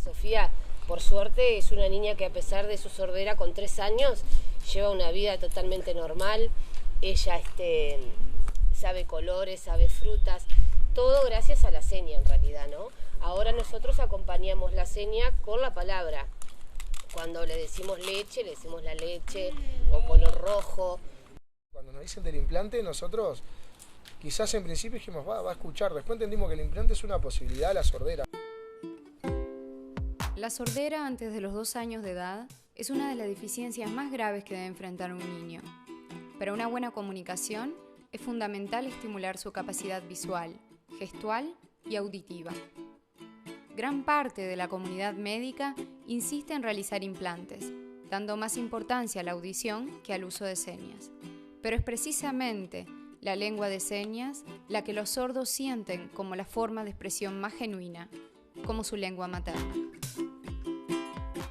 Sofía, por suerte, es una niña que a pesar de su sordera con 3 años, lleva una vida totalmente normal. Ella sabe colores, sabe frutas, todo gracias a la seña en realidad, ¿no? Ahora nosotros acompañamos la seña con la palabra. Cuando le decimos leche, le decimos la leche o color rojo. Cuando nos dicen del implante, nosotros quizás en principio dijimos, va a escuchar. Después entendimos que el implante es una posibilidad a la sordera. La sordera antes de los 2 años de edad es una de las deficiencias más graves que debe enfrentar un niño. Para una buena comunicación es fundamental estimular su capacidad visual, gestual y auditiva. Gran parte de la comunidad médica insiste en realizar implantes, dando más importancia a la audición que al uso de señas. Pero es precisamente la lengua de señas la que los sordos sienten como la forma de expresión más genuina, como su lengua materna.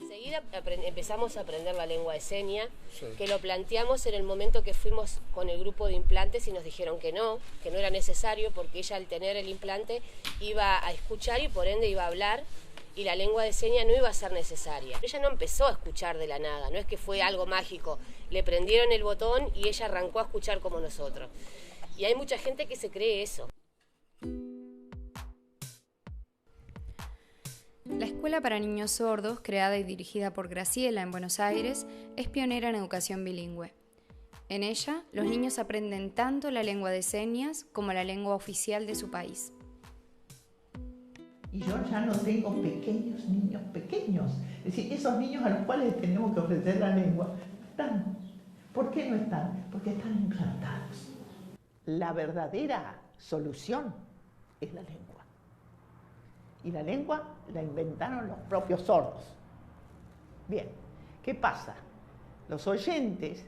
Enseguida empezamos a aprender la lengua de señas, Sí. que lo planteamos en el momento que fuimos con el grupo de implantes y nos dijeron que no era necesario, porque ella al tener el implante iba a escuchar y por ende iba a hablar, y la lengua de señas no iba a ser necesaria. Ella no empezó a escuchar de la nada, no es que fue algo mágico, le prendieron el botón y ella arrancó a escuchar como nosotros. Y hay mucha gente que se cree eso. La Escuela para Niños Sordos, creada y dirigida por Graciela en Buenos Aires, es pionera en educación bilingüe. En ella, los niños aprenden tanto la lengua de señas como la lengua oficial de su país. Y yo ya no tengo pequeños niños pequeños. Es decir, esos niños a los cuales tenemos que ofrecer la lengua, no están. ¿Por qué no están? Porque están implantados. La verdadera solución es la lengua. Y la lengua la inventaron los propios sordos. Bien, ¿qué pasa? Los oyentes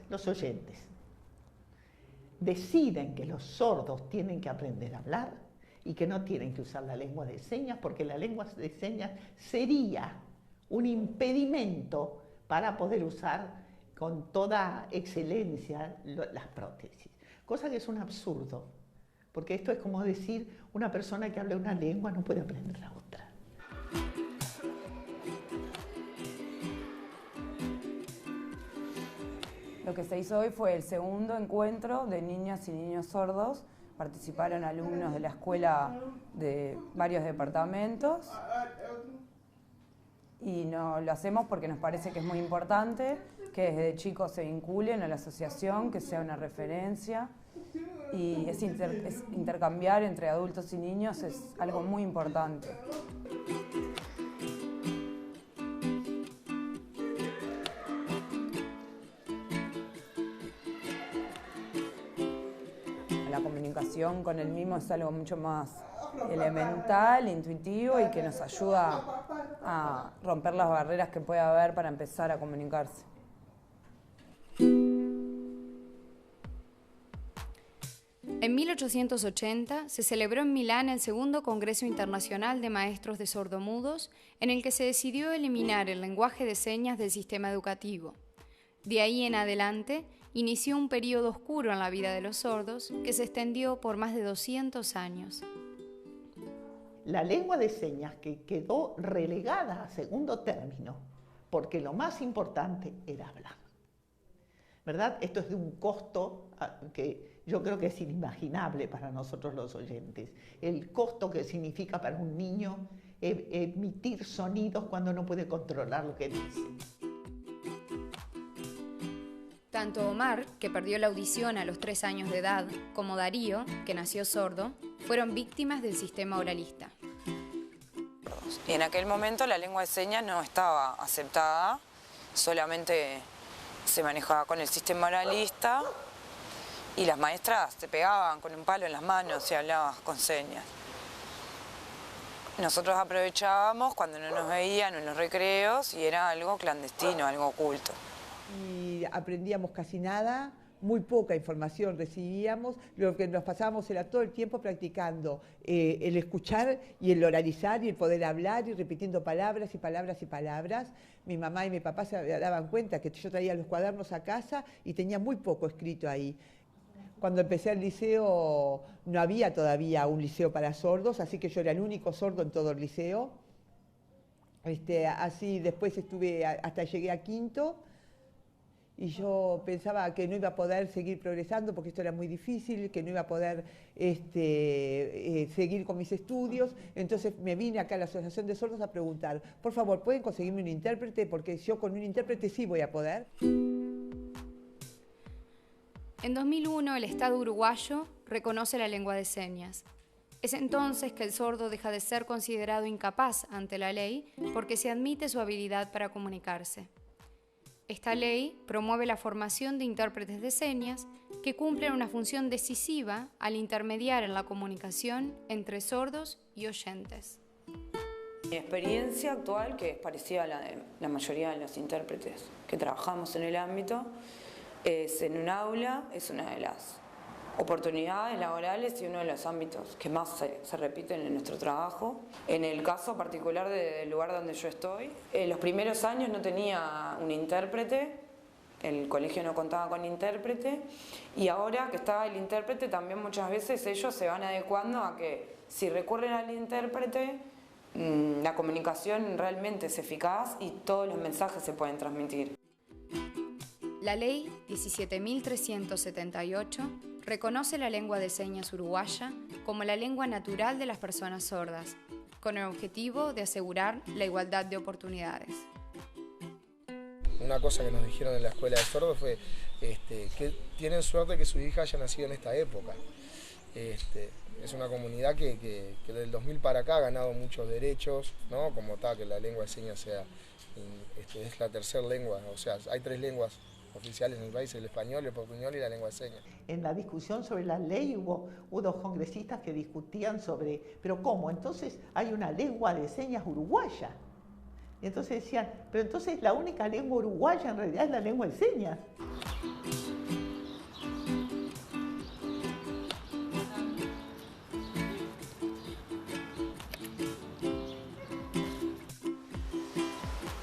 deciden que los sordos tienen que aprender a hablar y que no tienen que usar la lengua de señas, porque la lengua de señas sería un impedimento para poder usar con toda excelencia las prótesis. Cosa que es un absurdo, porque esto es como decir, una persona que habla una lengua no puede aprender la otra. Lo que se hizo hoy fue el segundo encuentro de niñas y niños sordos. Participaron alumnos de la escuela de varios departamentos y lo hacemos porque nos parece que es muy importante que desde chicos se vinculen a la asociación, que sea una referencia, y es intercambiar entre adultos y niños es algo muy importante. La comunicación con el mimo es algo mucho más elemental, intuitivo y que nos ayuda a romper las barreras que puede haber para empezar a comunicarse. En 1880 se celebró en Milán el segundo Congreso Internacional de Maestros de Sordomudos, en el que se decidió eliminar el lenguaje de señas del sistema educativo. De ahí en adelante, inició un periodo oscuro en la vida de los sordos que se extendió por más de 200 años. La lengua de señas que quedó relegada a segundo término, porque lo más importante era hablar. ¿Verdad? Esto es de un costo que yo creo que es inimaginable para nosotros los oyentes. El costo que significa para un niño emitir sonidos cuando no puede controlar lo que dice. Tanto Omar, que perdió la audición a los 3 años de edad, como Darío, que nació sordo, fueron víctimas del sistema oralista. Y en aquel momento la lengua de señas no estaba aceptada, solamente se manejaba con el sistema oralista y las maestras te pegaban con un palo en las manos si hablabas con señas. Nosotros aprovechábamos cuando no nos veían en los recreos y era algo clandestino, algo oculto. Y aprendíamos casi nada, muy poca información recibíamos, lo que nos pasábamos era todo el tiempo practicando el escuchar y el oralizar y el poder hablar y repitiendo palabras y palabras y palabras. Mi mamá y mi papá se daban cuenta que yo traía los cuadernos a casa y tenía muy poco escrito ahí. Cuando empecé el liceo no había todavía un liceo para sordos, así que yo era el único sordo en todo el liceo. Así después hasta llegué a quinto y yo pensaba que no iba a poder seguir progresando porque esto era muy difícil, que no iba a poder seguir con mis estudios. Entonces me vine acá a la Asociación de Sordos a preguntar, por favor, ¿pueden conseguirme un intérprete? Porque yo con un intérprete sí voy a poder. En 2001, el Estado uruguayo reconoce la lengua de señas. Es entonces que el sordo deja de ser considerado incapaz ante la ley porque se admite su habilidad para comunicarse. Esta ley promueve la formación de intérpretes de señas que cumplen una función decisiva al intermediar en la comunicación entre sordos y oyentes. Mi experiencia actual, que es parecida a la de la mayoría de los intérpretes que trabajamos en el ámbito, es en un aula, es una de las oportunidades laborales y uno de los ámbitos que más se repiten en nuestro trabajo. En el caso particular del lugar donde yo estoy, los primeros años no tenía un intérprete, el colegio no contaba con intérprete, y ahora que está el intérprete también muchas veces ellos se van adecuando a que si recurren al intérprete la comunicación realmente es eficaz y todos los mensajes se pueden transmitir. La ley 17.378 reconoce la lengua de señas uruguaya como la lengua natural de las personas sordas, con el objetivo de asegurar la igualdad de oportunidades. Una cosa que nos dijeron en la escuela de sordos fue que tienen suerte que su hija haya nacido en esta época. Es una comunidad que del 2000 para acá ha ganado muchos derechos, ¿no? Como tal, que la lengua de señas sea, es la tercera lengua, o sea, hay 3 lenguas oficiales en el país, el español, el portuñol y la lengua de señas. En la discusión sobre la ley hubo 2 congresistas que discutían sobre, pero ¿cómo? Entonces hay una lengua de señas uruguaya. Y entonces decían, pero entonces la única lengua uruguaya en realidad es la lengua de señas.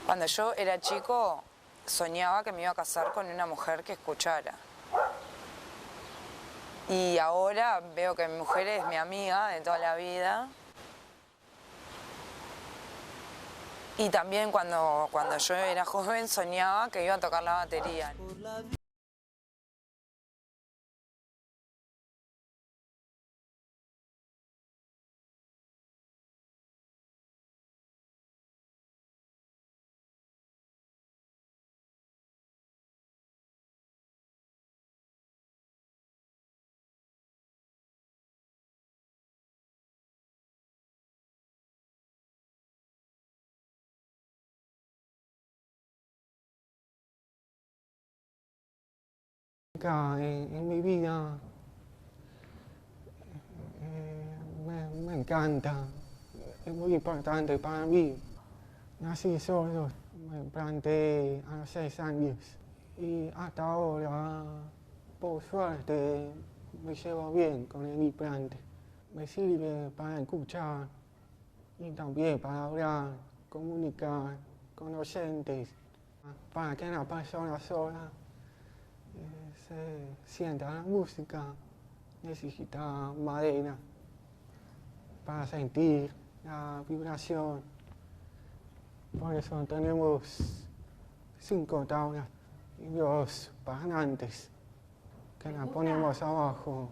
Cuando yo era chico, soñaba que me iba a casar con una mujer que escuchara. Y ahora veo que mi mujer es mi amiga de toda la vida. Y también cuando yo era joven soñaba que iba a tocar la batería. En mi vida me encanta, es muy importante para mí. Nací sordo, me implanté a los 6 años y hasta ahora, por suerte, me llevo bien con el implante. Me sirve para escuchar y también para hablar, comunicar con oyentes, para que la persona sorda se sienta la música, necesita madera para sentir la vibración. Por eso tenemos 5 tablas y 2 parlantes que las ponemos abajo.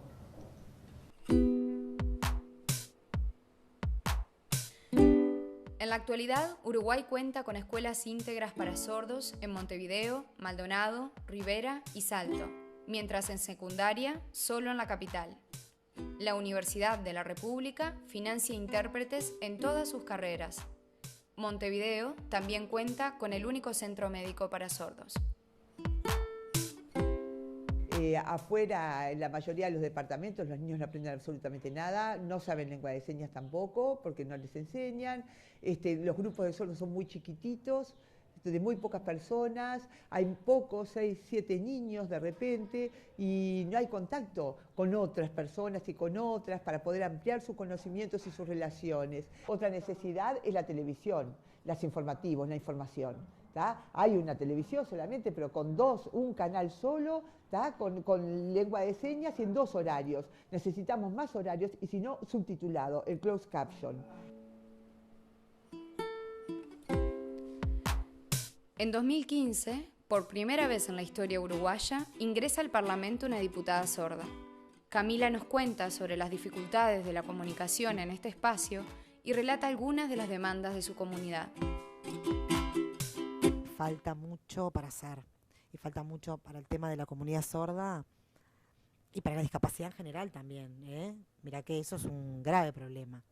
En la actualidad, Uruguay cuenta con escuelas íntegras para sordos en Montevideo, Maldonado, Rivera y Salto, mientras en secundaria solo en la capital. La Universidad de la República financia intérpretes en todas sus carreras. Montevideo también cuenta con el único centro médico para sordos. Afuera, en la mayoría de los departamentos, los niños no aprenden absolutamente nada, no saben lengua de señas tampoco, porque no les enseñan. Los grupos de sordos son muy chiquititos, de muy pocas personas, hay pocos, 6, 7 niños de repente, y no hay contacto con otras personas y con otras para poder ampliar sus conocimientos y sus relaciones. Otra necesidad es la televisión, los informativos, la información. ¿Tá? Hay una televisión solamente, pero con un canal solo, ¿tá? Con lengua de señas y en 2 horarios. Necesitamos más horarios y si no, subtitulado, el closed caption. En 2015, por primera vez en la historia uruguaya, ingresa al Parlamento una diputada sorda. Camila nos cuenta sobre las dificultades de la comunicación en este espacio y relata algunas de las demandas de su comunidad. Falta mucho para hacer, y falta mucho para el tema de la comunidad sorda y para la discapacidad en general también. Mirá que eso es un grave problema.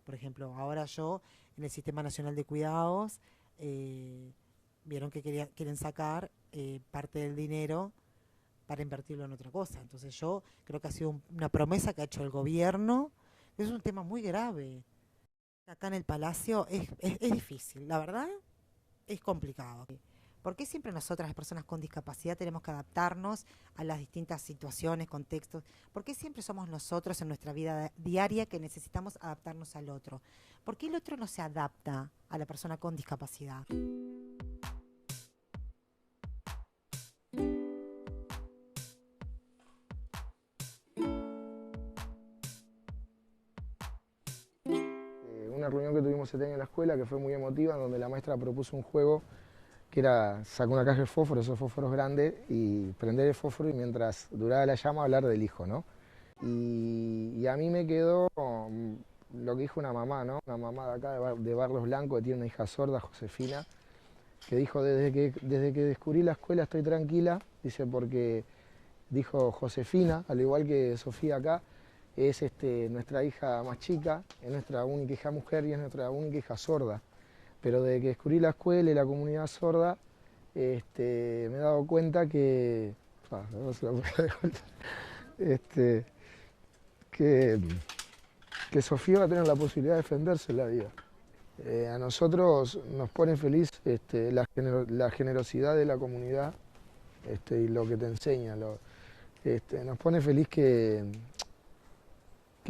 Por ejemplo, ahora yo, en el Sistema Nacional de Cuidados, vieron que quieren sacar parte del dinero para invertirlo en otra cosa. Entonces yo creo que ha sido una promesa que ha hecho el gobierno. Es un tema muy grave. Acá en el Palacio es difícil, la verdad, es complicado. ¿Por qué siempre nosotras, las personas con discapacidad, tenemos que adaptarnos a las distintas situaciones, contextos? ¿Por qué siempre somos nosotros en nuestra vida diaria que necesitamos adaptarnos al otro? ¿Por qué el otro no se adapta a la persona con discapacidad? Una reunión que tuvimos ese año en la escuela que fue muy emotiva, donde la maestra propuso un juego que era sacar una caja de fósforo, esos fósforos grandes, y prender el fósforo y mientras duraba la llama hablar del hijo, ¿no? Y a mí me quedó lo que dijo una mamá, ¿no? Una mamá de acá, de Barros Blanco, que tiene una hija sorda, Josefina, que dijo, desde que descubrí la escuela estoy tranquila, dice, porque, dijo Josefina, al igual que Sofía acá, es nuestra hija más chica, es nuestra única hija mujer y es nuestra única hija sorda. Pero desde que descubrí la escuela y la comunidad sorda, me he dado cuenta que, que Sofía va a tener la posibilidad de defenderse en la vida. A nosotros nos pone feliz la generosidad de la comunidad y lo que te enseña. Nos pone feliz que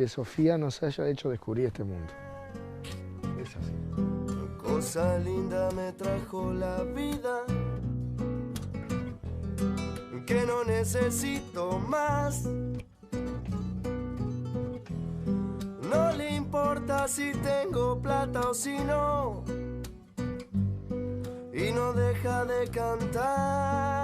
Sofía nos haya hecho descubrir este mundo. Es así. Cosa linda me trajo la vida, que no necesito más. No le importa si tengo plata o si no, y no deja de cantar.